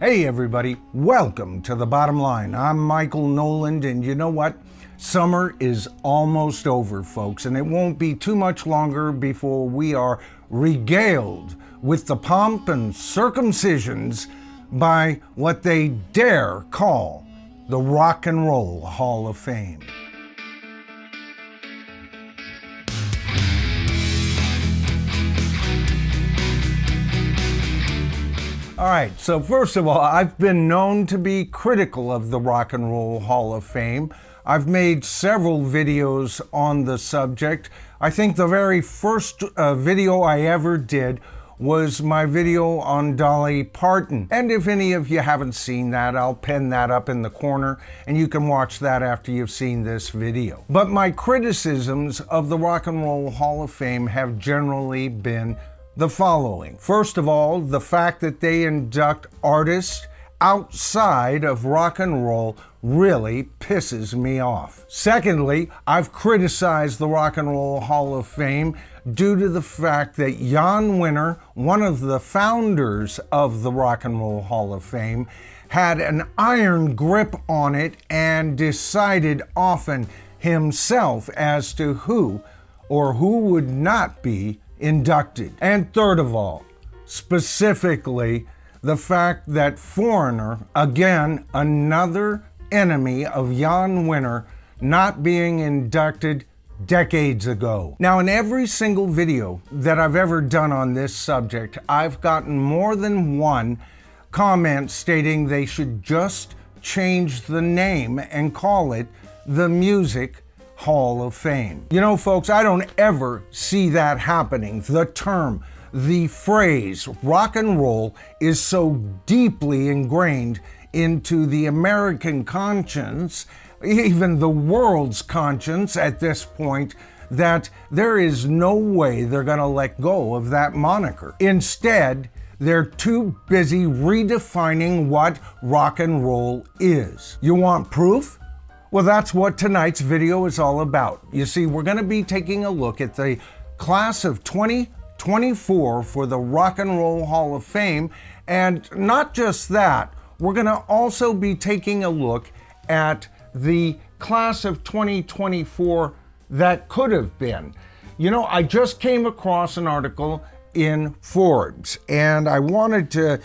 Hey everybody, welcome to The Bottom Line. I'm Michael Noland, and you know what? Summer is almost over, folks, and it won't be too much longer before we are regaled with the pomp and circumcisions by what they dare call the Rock and Roll Hall of Fame. All right, so first of all, I've been known to be critical of the Rock and Roll Hall of Fame. I've made several videos on the subject. I think the very first video I ever did was my video on Dolly Parton. And if any of you haven't seen that, I'll pin that up in the corner and you can watch that after you've seen this video. But my criticisms of the Rock and Roll Hall of Fame have generally been the following. First of all, the fact that they induct artists outside of rock and roll really pisses me off. Secondly, I've criticized the Rock and Roll Hall of Fame due to the fact that Jan Winter, one of the founders of the Rock and Roll Hall of Fame, had an iron grip on it and decided often himself as to who or who would not be inducted. And third of all, specifically, the fact that Foreigner, again, another enemy of Jan Winter, not being inducted decades ago. Now, in every single video that I've ever done on this subject, I've gotten more than one comment stating they should just change the name and call it the Music Hall of Fame. You know, folks, I don't ever see that happening. The term, the phrase, rock and roll is so deeply ingrained into the American conscience, even the world's conscience at this point, that there is no way they're going to let go of that moniker. Instead, they're too busy redefining what rock and roll is. You want proof? Well, that's what tonight's video is all about. You see, we're going to be taking a look at the class of 2024 for the Rock and Roll Hall of Fame. And not just that, we're going to also be taking a look at the class of 2024 that could have been. You know, I just came across an article in Forbes, and I wanted to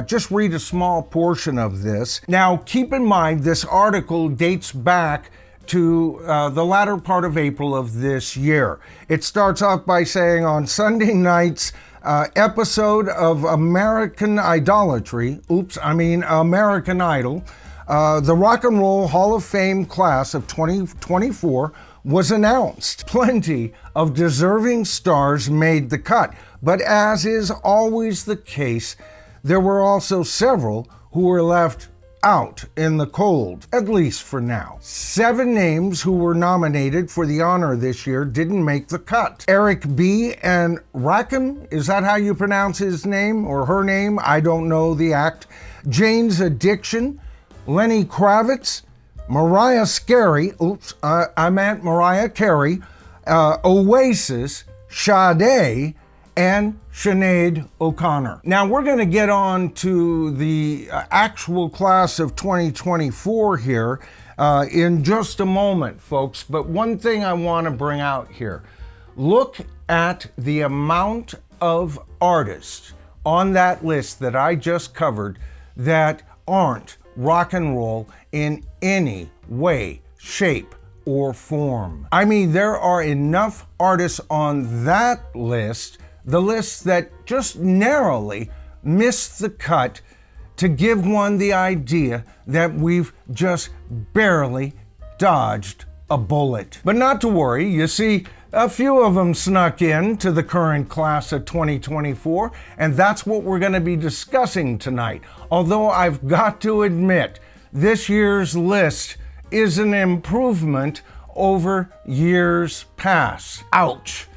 just read a small portion of this. Now, keep in mind, this article dates back to the latter part of April of this year. It starts off by saying, on Sunday night's episode of American Idolatry, American Idol, the Rock and Roll Hall of Fame class of 2024 was announced. Plenty of deserving stars made the cut, but as is always the case, there were also several who were left out in the cold, at least for now. 7 names who were nominated for the honor this year didn't make the cut. Eric B. and Rakim, is that how you pronounce his name or her name? I don't know the act. Jane's Addiction, Lenny Kravitz, Mariah Carey, Mariah Carey, Oasis, Sade, and Sinead O'Connor. Now we're going to get on to the actual class of 2024 here in just a moment, folks. But one thing I want to bring out here, look at the amount of artists on that list that I just covered that aren't rock and roll in any way, shape, or form. I mean, there are enough artists on that list, the list that just narrowly missed the cut, to give one the idea that we've just barely dodged a bullet. But not to worry, you see, a few of them snuck in to the current class of 2024, and that's what we're going to be discussing tonight. Although I've got to admit, this year's list is an improvement over years past. Ouch.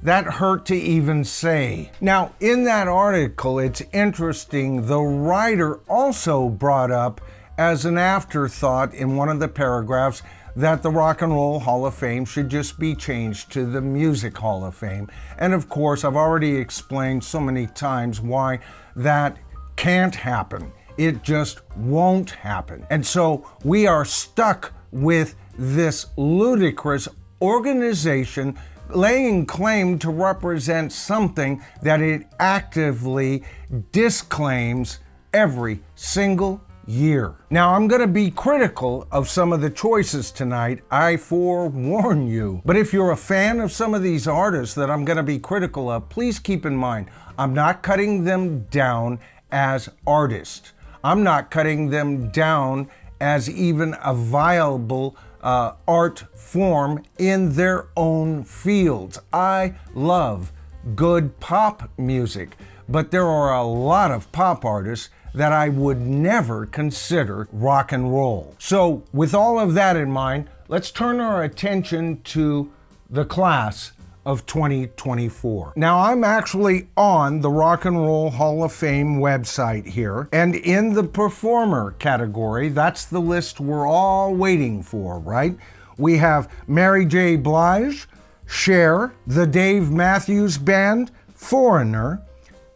That hurt to even say. Now, in that article, it's interesting, the writer also brought up as an afterthought in one of the paragraphs that the Rock and Roll Hall of Fame should just be changed to the Music Hall of Fame. And of course, I've already explained so many times why that can't happen. It just won't happen. And so we are stuck with this ludicrous organization laying claim to represent something that it actively disclaims every single year. Now, I'm going to be critical of some of the choices tonight, I forewarn you. But if you're a fan of some of these artists that I'm going to be critical of, please keep in mind, I'm not cutting them down as artists. I'm not cutting them down as even a viable art form in their own fields. I love good pop music, but there are a lot of pop artists that I would never consider rock and roll. So with all of that in mind, let's turn our attention to the class of 2024. Now, I'm actually on the Rock and Roll Hall of Fame website here, and in the performer category, that's the list we're all waiting for, right? We have Mary J. Blige, Cher, the Dave Matthews Band, Foreigner,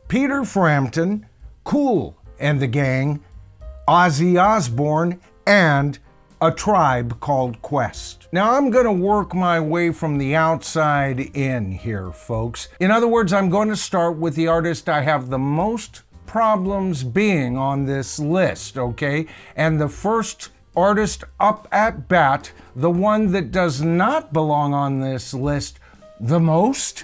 Peter Frampton, Kool and the Gang, Ozzy Osbourne, and A Tribe Called Quest. Now, I'm going to work my way from the outside in here, folks. In other words, I'm going to start with the artist I have the most problems being on this list, okay? And the first artist up at bat, the one that does not belong on this list the most,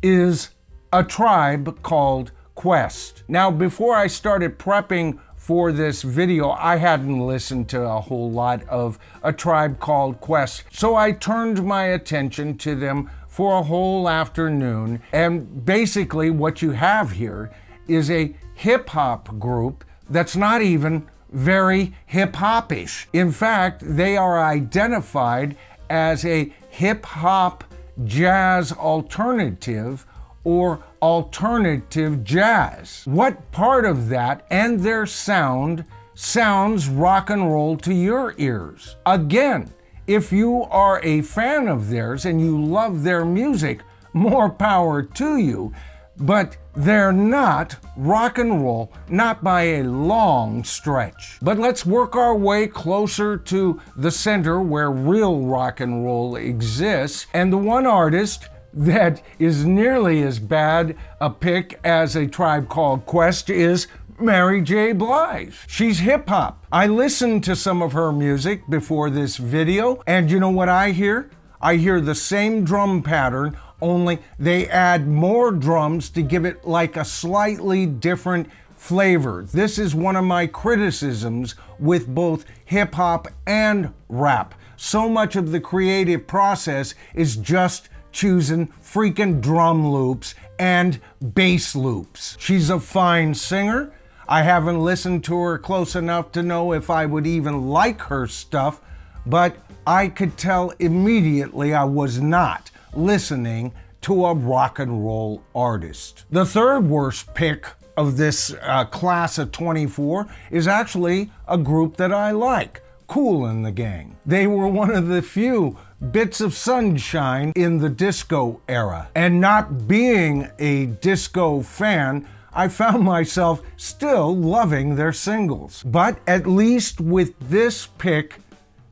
is A Tribe Called Quest. Now, before I started prepping for this video, I hadn't listened to a whole lot of A Tribe Called Quest, so I turned my attention to them for a whole afternoon. And basically what you have here is a hip-hop group that's not even very hip-hop-ish. In fact, they are identified as a hip-hop jazz alternative or alternative jazz. What part of that and their sound sounds rock and roll to your ears? Again, if you are a fan of theirs and you love their music, more power to you, but they're not rock and roll, not by a long stretch. But let's work our way closer to the center where real rock and roll exists, and the one artist that is nearly as bad a pick as A Tribe Called Quest is Mary J. Blige. She's hip-hop. I listened to some of her music before this video, and you know what I hear? I hear the same drum pattern, only they add more drums to give it like a slightly different flavor. This is one of my criticisms with both hip-hop and rap. So much of the creative process is just choosing freaking drum loops and bass loops. She's a fine singer. I haven't listened to her close enough to know if I would even like her stuff, but I could tell immediately I was not listening to a rock and roll artist. The third worst pick of this class of 24 is actually a group that I like, Kool and the Gang. They were one of the few bits of sunshine in the disco era. And not being a disco fan, I found myself still loving their singles. But at least with this pick,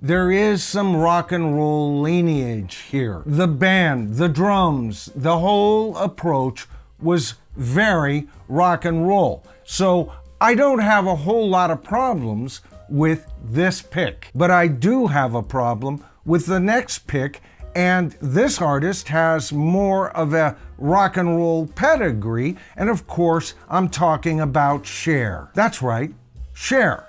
there is some rock and roll lineage here. The band, the drums, the whole approach was very rock and roll. So I don't have a whole lot of problems with this pick. But I do have a problem with the next pick, and this artist has more of a rock and roll pedigree, and of course, I'm talking about Cher. That's right, Cher.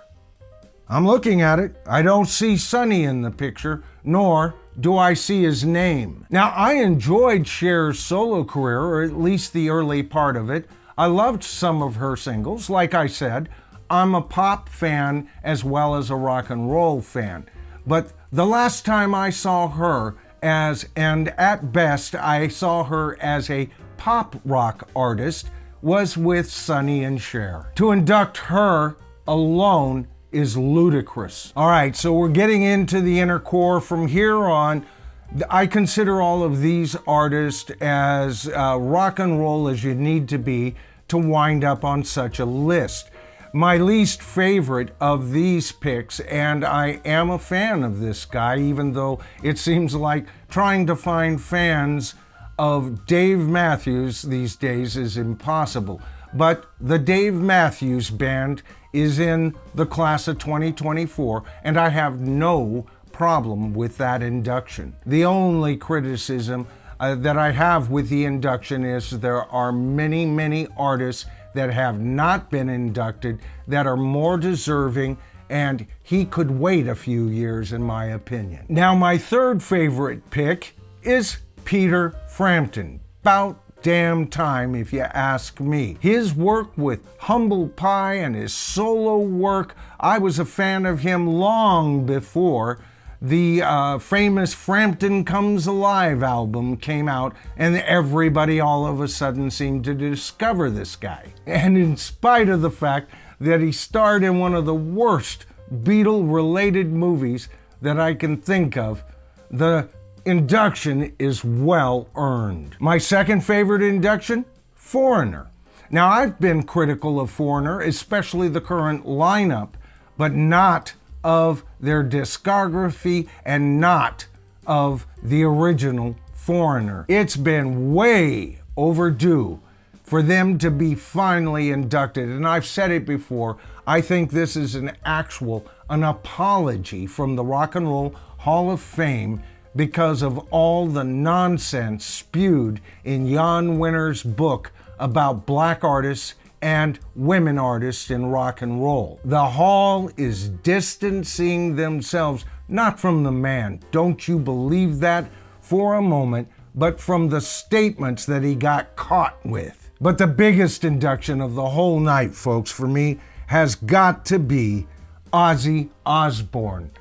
I'm looking at it. I don't see Sonny in the picture, nor do I see his name. Now, I enjoyed Cher's solo career, or at least the early part of it. I loved some of her singles. Like I said, I'm a pop fan as well as a rock and roll fan. But the last time I saw her and at best I saw her as a pop rock artist, was with Sonny and Cher. To induct her alone is ludicrous. All right, so we're getting into the inner core. From here on, I consider all of these artists as rock and roll as you need to be to wind up on such a list. My least favorite of these picks, and I am a fan of this guy, even though it seems like trying to find fans of Dave Matthews these days is impossible. But the Dave Matthews Band is in the class of 2024, and I have no problem with that induction. The only criticism that I have with the induction is there are many, many artists that have not been inducted that are more deserving, and he could wait a few years, in my opinion. Now, my third favorite pick is Peter Frampton. About damn time, if you ask me. His work with Humble Pie and his solo work, I was a fan of him long before the famous Frampton Comes Alive album came out, and everybody all of a sudden seemed to discover this guy. And in spite of the fact that he starred in one of the worst Beatle-related movies that I can think of, the induction is well earned. My second favorite induction, Foreigner. Now, I've been critical of Foreigner, especially the current lineup, but not of their discography and not of the original Foreigner. It's been way overdue for them to be finally inducted, and I've said it before, I think this is an apology from the Rock and Roll Hall of Fame because of all the nonsense spewed in Jan Winter's book about black artists and women artists in rock and roll. The Hall is distancing themselves, not from the man, don't you believe that for a moment, but from the statements that he got caught with. But the biggest induction of the whole night, folks, for me, has got to be Ozzy Osbourne.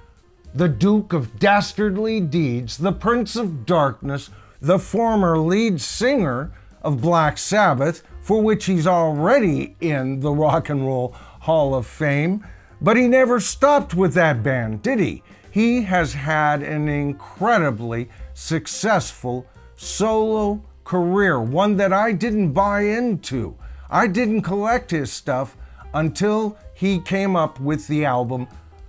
The Duke of Dastardly Deeds, the Prince of Darkness, the former lead singer of Black Sabbath, for which he's already in the Rock and Roll Hall of Fame. But he never stopped with that band, did he? He has had an incredibly successful solo career, one that I didn't buy into. I didn't collect his stuff until he came up with the album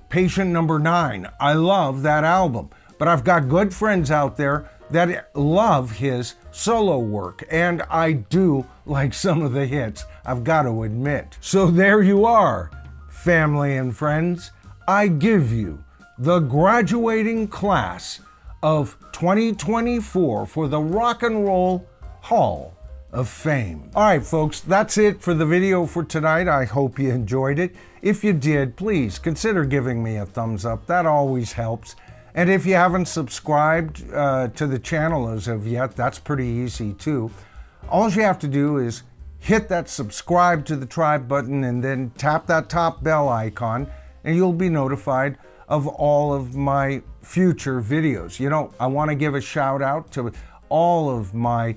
Patient Number 9. I love that album, but I've got good friends out there that love his solo work, and I do like some of the hits, I've got to admit. So there you are, family and friends. I give you the graduating class of 2024 for the Rock and Roll Hall of Fame. All right, folks, that's it for the video for tonight. I hope you enjoyed it. If you did, please consider giving me a thumbs up. That always helps. And if you haven't subscribed to the channel as of yet, that's pretty easy too. All you have to do is hit that subscribe to the tribe button and then tap that top bell icon, and you'll be notified of all of my future videos. You know, I want to give a shout out to all of my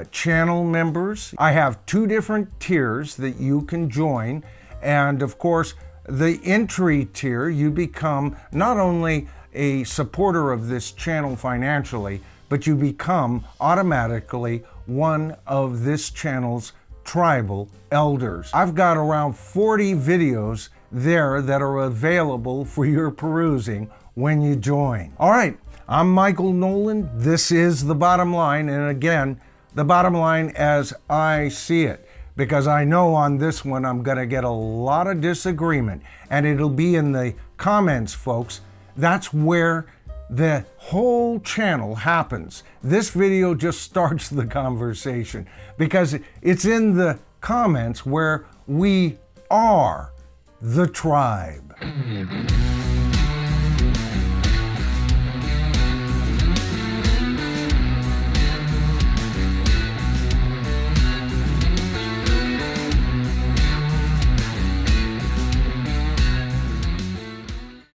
channel members. I have 2 different tiers that you can join, and of course the entry tier, you become not only a supporter of this channel financially, but you become automatically one of this channel's tribal elders. I've got around 40 videos there that are available for your perusing when you join. All right, I'm Michael Noland. This is The Bottom Line, and again, the bottom line as I see it, because I know on this one I'm gonna get a lot of disagreement, and it'll be in the comments, folks. That's where the whole channel happens. This video just starts the conversation because it's in the comments where we are the tribe.